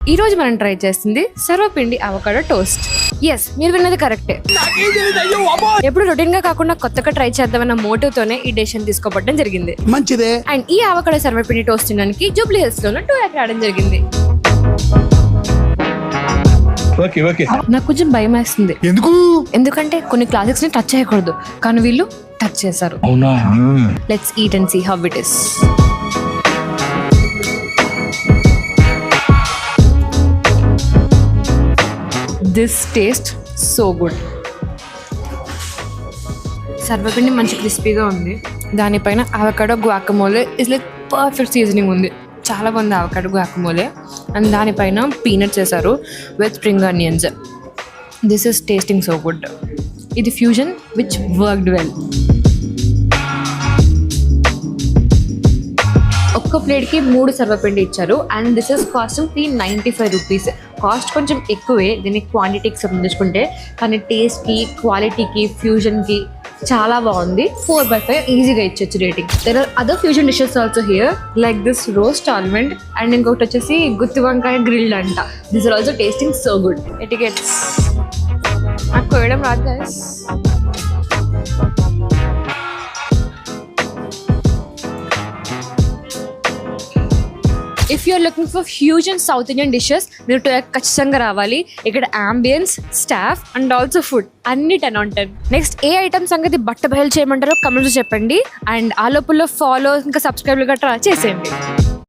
ఈ రోజు మనం ట్రై చేస్తుంది సర్వపిండి అవకాడో టోస్ట్. ఎస్, మీరు విన్నది కరెక్టే. ఎప్పుడు రొటీన్ గా కాకుండా కొత్తగా ట్రై చేద్దామన్న మోటివ్ తోనే ఈ డెసిషన్ తీసుకోవడం జరిగింది. మంచిదే. అండ్ ఈ అవకాడో సర్వపిండి టోస్ట్ తినడానికి జూబ్లీ హిల్స్ లోనే 2 రావడం జరిగింది. నాకు కొంచెం భయం వేస్తుంది. ఎందుకంటే కొన్ని క్లాసిక్స్ ని టచ్ చేయకూడదు, కానీ వీళ్ళు టచ్ చేశారు. Let's eat and see how it is. This taste so good. Sarvapindi మంచి క్రిస్పీగా ఉంది. దానిపైన avocado guacamole is like perfect seasoning ఉంది. చాలా బాగుంది అవకాడో గువాకమోలే. అండ్ దానిపైన పీనట్స్ చేశారు with spring onions. This is tasting so good. ఇది ఫ్యూజన్ విచ్ వర్క్డ్ వెల్. ఒక్క ప్లేట్కి 3 సర్వపిండి ఇచ్చారు. And this is costing 395 rupees. Cost కొంచెం ఎక్కువే దీనికి క్వాంటిటీకి సంబంధించుకుంటే, కానీ టేస్ట్కి, క్వాలిటీకి, ఫ్యూజన్కి చాలా బాగుంది. 4/5 ఈజీగా ఇచ్చొచ్చు rating. There are other fusion dishes also here like this roast almond and ఇంకొకటి వచ్చేసి గుత్తి వంకాయ గ్రిల్డ్ అంట. This are also tasting so good. Etiquettes నాకు కోయడం రాదు guys. If you're looking for fusion South Indian dishes, మీరు ఖచ్చితంగా రావాలి. ఇక్కడ ambience, staff and also food అన్ని 10 on 10. నెక్స్ట్ ఏ ఐటమ్ సంగతి బట్ట బయలు చేయమంటారో కమెంట్స్ చెప్పండి. అండ్ ఆ లోపల ఫాలో ఇంకా సబ్స్క్రైబ్ గట్రా చేసేయండి.